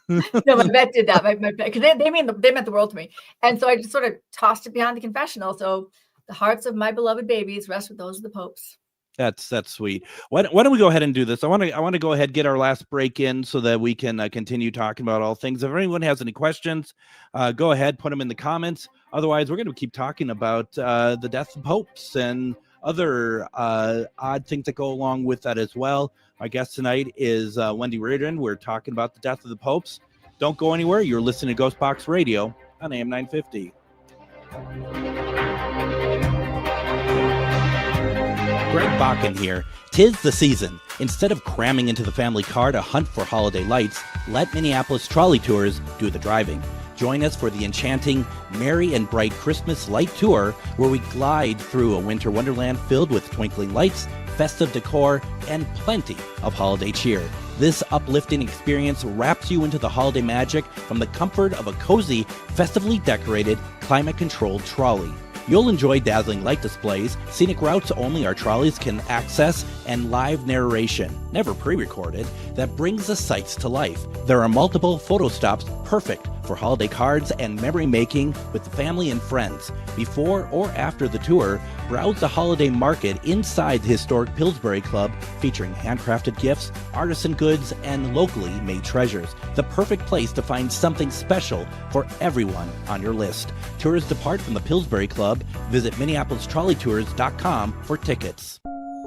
No, my vet did that. My vet, because they meant the world to me. And so I just sort of tossed it behind the confessional. So the hearts of my beloved babies rest with those of the popes. That's sweet. Why don't we go ahead and do this? I want to go ahead and get our last break in so that we can continue talking about all things. If anyone has any questions, go ahead, put them in the comments. Otherwise, we're going to keep talking about the death of popes and other odd things that go along with that as well. My guest tonight is Wendy Reardon. We're talking about the death of the popes. Don't go anywhere. You're listening to GhostBox Radio on AM 950. Greg Bakun here. 'Tis the season. Instead of cramming into the family car to hunt for holiday lights, let Minneapolis Trolley Tours do the driving. Join us for the enchanting, merry and bright Christmas light tour, where we glide through a winter wonderland filled with twinkling lights, festive decor, and plenty of holiday cheer. This uplifting experience wraps you into the holiday magic from the comfort of a cozy, festively decorated, climate-controlled trolley. You'll enjoy dazzling light displays, scenic routes only our trolleys can access, and live narration, never pre-recorded, that brings the sights to life. There are multiple photo stops perfect for holiday cards and memory making with the family and friends. Before or after the tour, browse the holiday market inside the historic Pillsbury Club, featuring handcrafted gifts, artisan goods, and locally made treasures. The perfect place to find something special for everyone on your list. Tours depart from the Pillsbury Club. Visit MinneapolisTrolleyTours.com for tickets.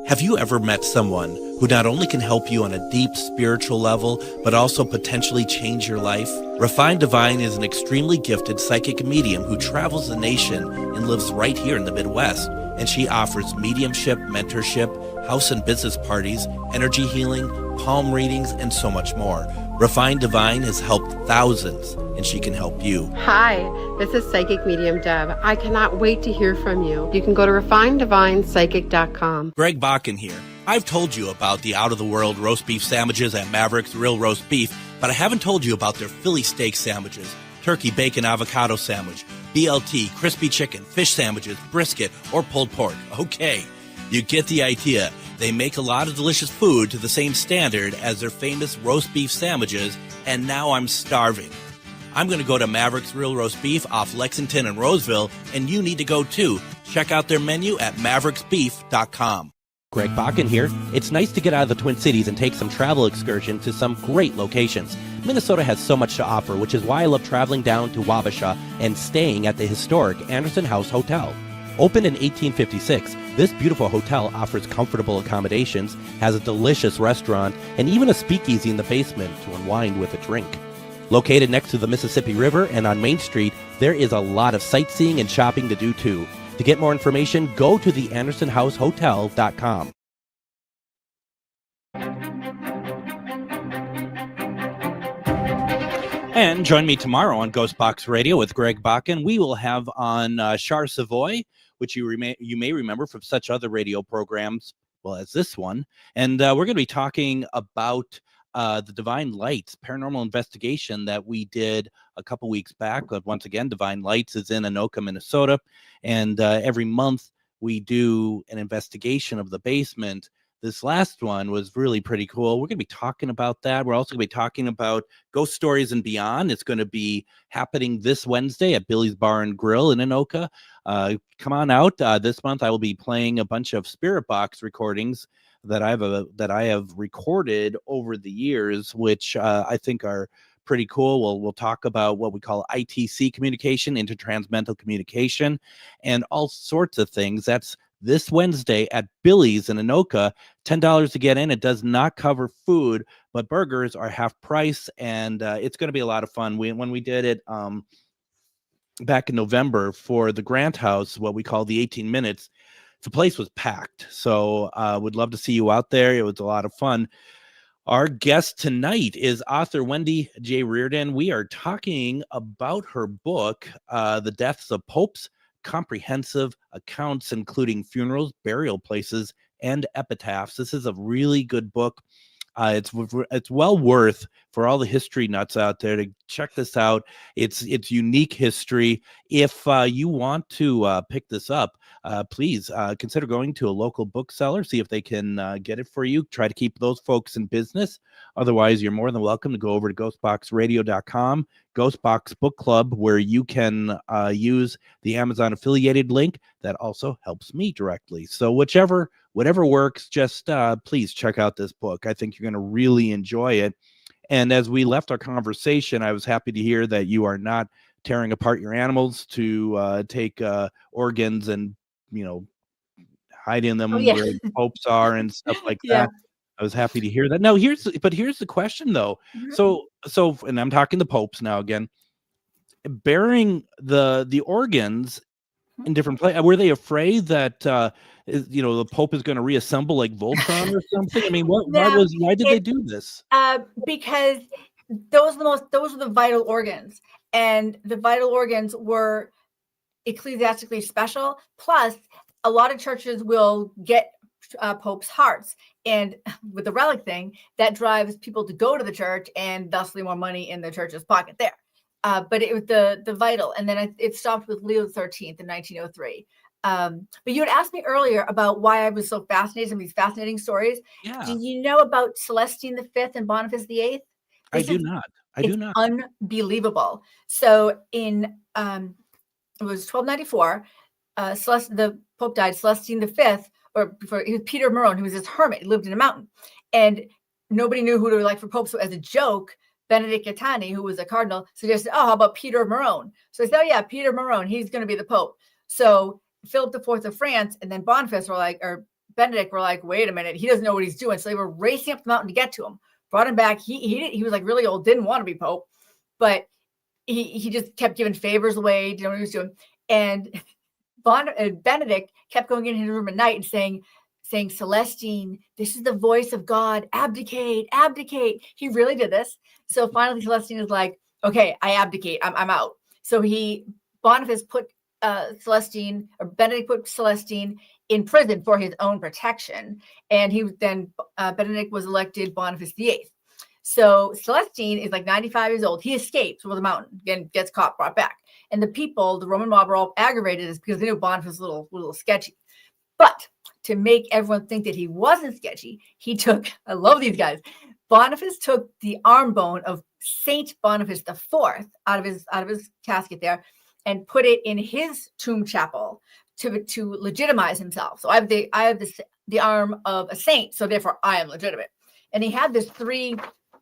Have you ever met someone who not only can help you on a deep spiritual level, but also potentially change your life? Refined Divine is an extremely gifted psychic medium who travels the nation and lives right here in the Midwest. And she offers mediumship, mentorship, house and business parties, energy healing, palm readings, and so much more. Refined Divine has helped thousands, and she can help you. Hi, this is Psychic Medium Deb. I cannot wait to hear from you. You can go to refineddivinepsychic.com. Greg Bakun here. I've told you about the out-of-the-world roast beef sandwiches at Maverick's Real Roast Beef, but I haven't told you about their Philly steak sandwiches, turkey, bacon, avocado sandwich, BLT, crispy chicken, fish sandwiches, brisket, or pulled pork. Okay, you get the idea. They make a lot of delicious food to the same standard as their famous roast beef sandwiches, and now I'm starving. I'm going to go to Maverick's Real Roast Beef off Lexington and Roseville, and you need to go too. Check out their menu at mavericksbeef.com. Greg Bakun here. It's nice to get out of the Twin Cities and take some travel excursions to some great locations. Minnesota has so much to offer, which is why I love traveling down to Wabasha and staying at the historic Anderson House Hotel. Opened in 1856, this beautiful hotel offers comfortable accommodations, has a delicious restaurant, and even a speakeasy in the basement to unwind with a drink. Located next to the Mississippi River and on Main Street, there is a lot of sightseeing and shopping to do too. To get more information, go to theandersonhousehotel.com. And join me tomorrow on GhostBox Radio with Greg Bakun. We will have on Char Savoy, which you may remember from such other radio programs, well, as this one. And we're going to be talking about the Divine Lights paranormal investigation that we did a couple weeks back. But once again, Divine Lights is in Anoka, Minnesota. And every month we do an investigation of the basement. This last one was really pretty cool. We're going to be talking about that. We're also going to be talking about Ghost Stories and Beyond. It's going to be happening this Wednesday at Billy's Bar and Grill in Anoka. Come on out. This month I will be playing a bunch of Spirit Box recordings that I have recorded over the years, which I think are pretty cool. We'll talk about what we call ITC communication, intertransmental communication, and all sorts of things. That's this Wednesday at Billy's in Anoka. $10 to get in. It does not cover food, but burgers are half price, and it's going to be a lot of fun. When we did it back in November for the Grant House, what we call the 18 minutes, the place was packed. So would love to see you out there. It was a lot of fun. Our guest tonight is author Wendy J. Reardon. We are talking about her book, The Deaths of Popes, Comprehensive Accounts, including funerals, burial places, and epitaphs. This is a really good book. It's well worth for all the history nuts out there to check this out. It's unique history. If you want to pick this up, please consider going to a local bookseller, see if they can get it for you. Try to keep those folks in business. Otherwise, you're more than welcome to go over to ghostboxradio.com, Ghostbox Book Club, where you can use the Amazon affiliated link. That also helps me directly. So whatever works, just please check out this book. I think you're going to really enjoy it. And as we left our conversation, I was happy to hear that you are not tearing apart your animals to take organs and, hide in them where the popes are and stuff like that. I was happy to hear that. Now, here's the question, though. So, and I'm talking the popes now again. Burying the organs in different places. Were they afraid that the Pope is going to reassemble like Voltron or something? I mean, why did they do this? Because those were the vital organs, and the vital organs were ecclesiastically special. Plus, a lot of churches will get Pope's hearts, and with the relic thing, that drives people to go to the church, and thusly more money in the church's pocket there. But it was the vital, and then it stopped with Leo XIII in 1903. But you had asked me earlier about why I was so fascinated in these fascinating stories. Yeah. Do you know about Celestine V and Boniface VIII? I do not. Unbelievable. So in it was 1294. The Pope died. Celestine V, or before, he was Peter Morone, who was this hermit, lived in a mountain, and nobody knew who to elect for Pope. So as a joke, Benedict Gaetani, who was a cardinal, suggested, how about Peter Morone? So I said, yeah, Peter Morone, he's going to be the Pope. So Philip IV of France and then Boniface or Benedict were like, wait a minute, he doesn't know what he's doing. So they were racing up the mountain to get to him, brought him back. He was like really old, didn't want to be Pope, but he just kept giving favors away, didn't know what he was doing. And Benedict kept going in his room at night and saying, Celestine, this is the voice of God. Abdicate, abdicate. He really did this. So finally, Celestine is like, okay, I abdicate. I'm out. So Boniface put Benedict put Celestine in prison for his own protection. And Benedict was elected Boniface VIII. So Celestine is like 95 years old. He escapes over the mountain, again, gets caught, brought back. And the people, the Roman mob, were all aggravated because they knew Boniface was a little sketchy. But to make everyone think that he wasn't sketchy, I love these guys. Boniface took the arm bone of Saint Boniface IV out of his casket there and put it in his tomb chapel to legitimize himself. So I have the arm of a saint, so therefore I am legitimate. And he had this 3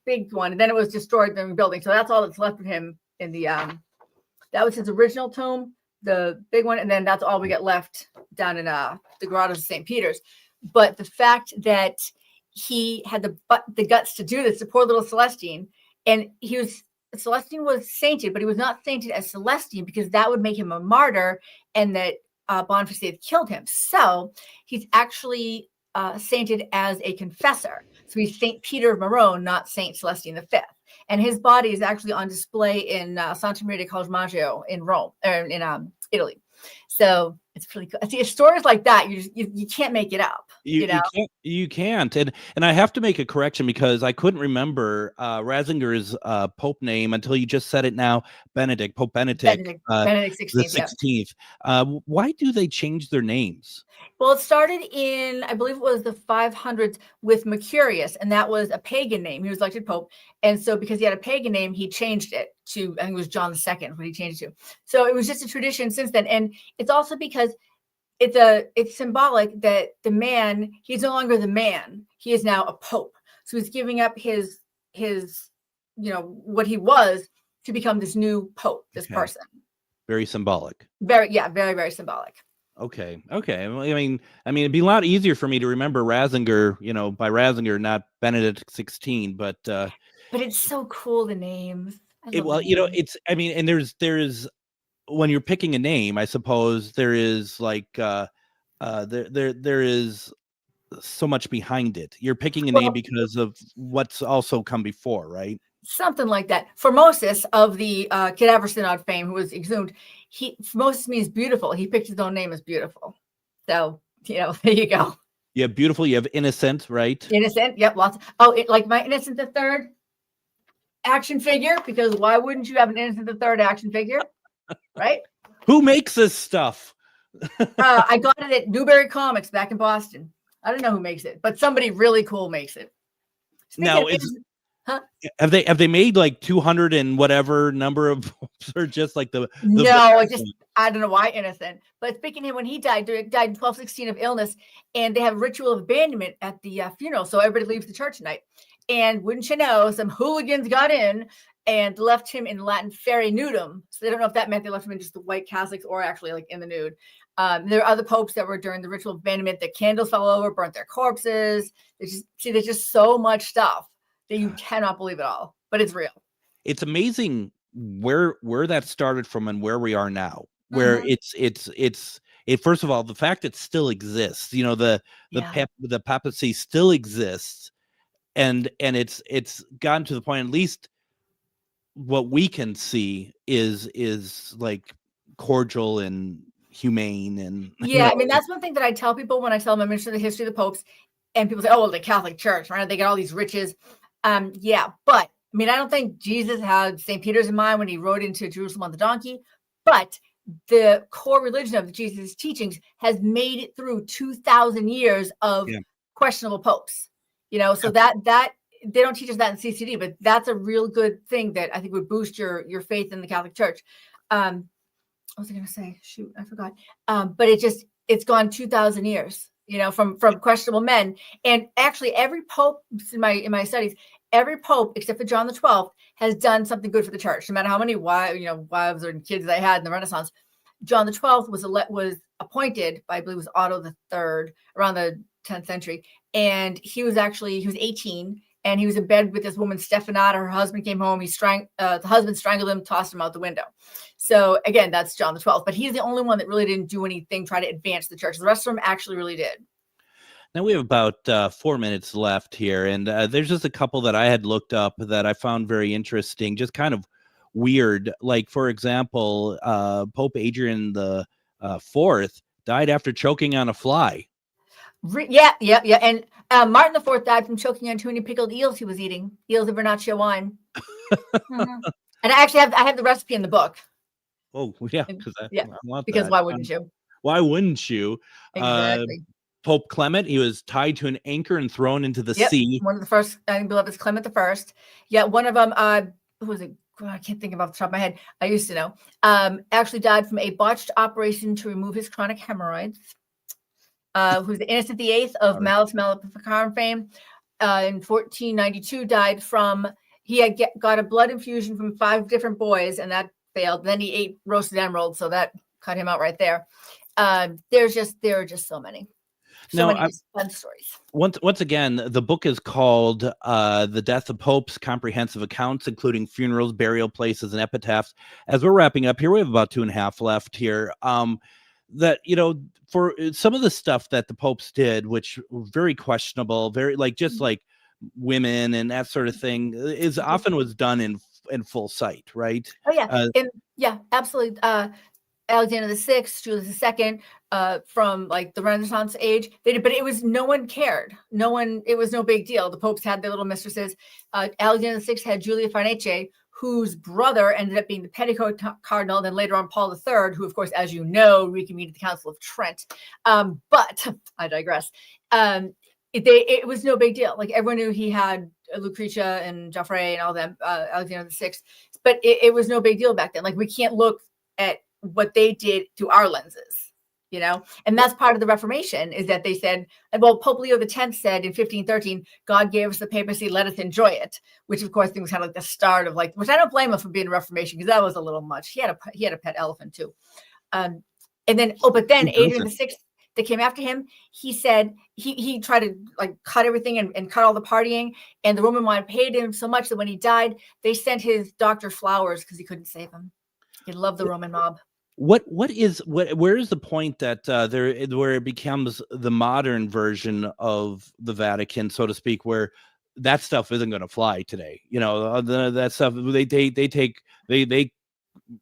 big one, and then it was destroyed during building. So that's all that's left of him in the that was his original tomb, the big one, and then that's all we get left down in the grottos of St. Peter's. But the fact that he had the guts to do this, the poor little Celestine, and Celestine was sainted, but he was not sainted as Celestine because that would make him a martyr, and that Boniface had killed him. So he's actually sainted as a confessor. So he's Saint Peter Morone, not Saint Celestine V. And his body is actually on display in Santa Maria di Collegio in Rome, or in Italy. So it's pretty cool. See, stories like that, you can't make it up. You can't. And I have to make a correction because I couldn't remember Ratzinger's Pope name until you just said it now. Pope Benedict XVI. The 16th. Yeah. Why do they change their names? Well, it started in, I believe it was the 500s with Mercurius, and that was a pagan name. He was elected Pope. And so because he had a pagan name, he changed it to, I think it was John II, what he changed it to. So it was just a tradition since then. And it's also because it's symbolic that the man, he's no longer the man. He is now a Pope. So he's giving up his what he was to become this new Pope, this person. Very symbolic. Very, very symbolic. Okay. Well, I mean, it'd be a lot easier for me to remember Ratzinger, by Ratzinger, not Benedict XVI, but it's so cool, the names. It's, and there's when you're picking a name, I suppose there is like there is so much behind it. You're picking a Well, name because of what's also come before, right? something like that. Formosus of the Cadaver Synod fame, who was exhumed, Formosus means beautiful. He picked his own name as beautiful. So, there you go. You have beautiful, you have innocent, right? Innocent, yep, lots. Like my Innocent the Third action figure, because why wouldn't you have an Innocent the Third action figure, right? Who makes this stuff? I got it at Newberry Comics back in Boston. I don't know who makes it, but somebody really cool makes it. Have they made like 200 and whatever number of books, or just like the no, I don't know why Innocent. But speaking of him, when he died in 1216 of illness, and they have a ritual of abandonment at the funeral, so everybody leaves the church at night. And wouldn't you know, some hooligans got in and left him in Latin fere nudum. So they don't know if that meant they left him in just the white Catholics or actually like in the nude. There are other popes that were during the ritual of abandonment. The candles fell over, burnt their corpses. There's just so much stuff that you cannot believe it all, but it's real. It's amazing where that started from and where we are now. Where it's first of all, the fact it still exists. The papacy still exists, and it's gotten to the point, at least what we can see is like cordial and humane. And I mean, that's one thing that I tell people when I tell them I'm interested in the history of the popes, and people say, oh, well, the Catholic Church, right? They got all these riches. But I mean, I don't think Jesus had St. Peter's in mind when he rode into Jerusalem on the donkey, but the core religion of Jesus' teachings has made it through 2,000 years of questionable popes, so that they don't teach us that in CCD, but that's a real good thing that I think would boost your faith in the Catholic Church. What was I going to say? Shoot, I forgot. But it's gone 2,000 years, from questionable men. And actually every pope in my studies, every pope except for John the 12th has done something good for the church. No matter how many wives or kids they had in the Renaissance, John the 12th was appointed by, I believe it was Otto the Third around the 10th century. And he was 18 and he was in bed with this woman, Stephanata. Her husband came home. The husband strangled him, tossed him out the window. So again, that's John the 12th, but he's the only one that really didn't do anything, try to advance the church. The rest of them actually really did. Now we have about 4 minutes left here, and there's just a couple that I had looked up that I found very interesting, just kind of weird. Like, for example, Pope Adrian the Fourth died after choking on a fly. Yeah. And Martin the Fourth died from choking on too many pickled eels he was eating. Eels of Vernaccia wine. And I have the recipe in the book. Oh yeah, because why wouldn't you? Why wouldn't you? Exactly. Pope Clement, he was tied to an anchor and thrown into the sea. One of the first, I believe it's Clement the First. Yeah, one of them, who was it? I can't think of off the top of my head. I used to know. Actually died from a botched operation to remove his chronic hemorrhoids. Who's the Innocent the Eighth of Malus Maleficarum fame. In 1492, died from, he had got a blood infusion from 5 different boys, and that failed. Then he ate roasted emeralds, so that cut him out right there. There are just so many. Many fun stories. Once again, the book is called The Death of Popes, Comprehensive Accounts, including funerals, burial places, and epitaphs. As we're wrapping up here, we have about 2.5 left here. That, for some of the stuff that the popes did, which were very questionable, very like women and that sort of thing, is often was done in full sight, right? Oh yeah, absolutely. Alexander VI, Julius II, from like the Renaissance age, they did, but no one cared. It was no big deal. The popes had their little mistresses. Alexander VI had Julia Farnese, whose brother ended up being the Petticoat Cardinal, then later on Paul III, who, of course, as you know, reconvened the Council of Trent. But I digress. It was no big deal. Like, everyone knew he had Lucretia and Joffrey and all them, Alexander VI, but it was no big deal back then. Like, we can't look at what they did through our lenses, and that's part of the Reformation, is that they said, well, Pope Leo X said in 1513, God gave us the papacy, let us enjoy it, which of course was kind of like the start of which I don't blame him for being a Reformation, because that was a little much. He had a pet elephant too. But then Adrian VI, that came after him, he said he tried to cut everything and cut all the partying, and the Roman wine paid him so much that when he died, they sent his doctor flowers because he couldn't save him. He loved the Roman mob. Where is the point that where it becomes the modern version of the Vatican, so to speak, where that stuff isn't going to fly today? That stuff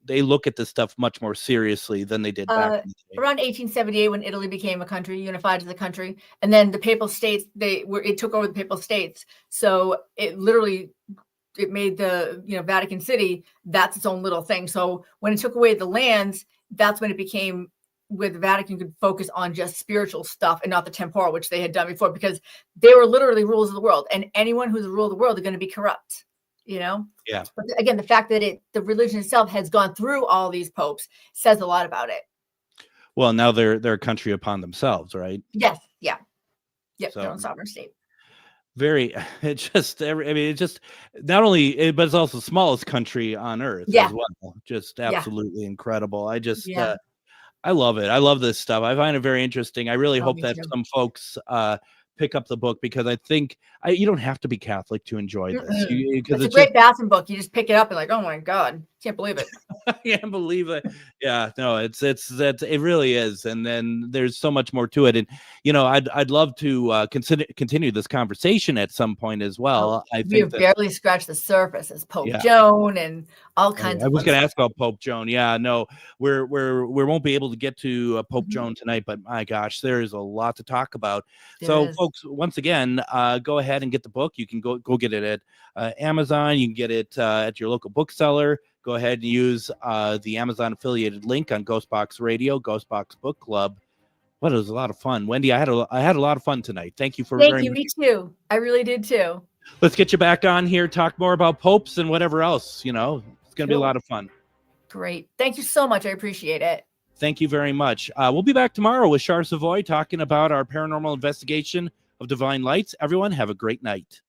they look at this stuff much more seriously than they did back in the day. Around 1878, when Italy became a country, unified as a country, and then the Papal States, it took over the Papal States. So it made the Vatican City, that's its own little thing. So when it took away the lands, that's when it became where the Vatican could focus on just spiritual stuff and not the temporal, which they had done before, because they were literally rulers of the world, and anyone who's a ruler of the world is going to be corrupt. Yeah. But again, the fact that the religion itself has gone through all these popes says a lot about it. Well, now they're a country upon themselves, right? Yes. Yeah. Yep. So, their own sovereign state. It's just not only, but it's also the smallest country on earth as well. Just absolutely incredible. I just, I love it. I love this stuff. I find it very interesting. I really hope that some folks pick up the book, because I think you don't have to be Catholic to enjoy this. It's a great bathroom book. You just pick it up and like, oh my God, can't believe it. I can't believe it. Yeah, no, it really is. And then there's so much more to it. And I'd love to continue this conversation at some point as well. I think we've barely scratched the surface as Pope Joan and all kinds. I was going to ask about Pope Joan. Yeah, no, we won't be able to get to Pope Joan tonight, but my gosh, there is a lot to talk about. Folks, once again, go ahead and get the book. You can go get it at Amazon. You can get it at your local bookseller. Go ahead and use the Amazon affiliated link on GhostBox Radio, GhostBox Book Club. Well, it was a lot of fun, Wendy. I had a lot of fun tonight. Thank you for Thank you. Me too. I really did too. Let's get you back on here, talk more about popes and whatever else. It's going to be a lot of fun. Great. Thank you so much. I appreciate it. Thank you very much. We'll be back tomorrow with Char Savoy talking about our paranormal investigation of Divine Lights. Everyone, have a great night.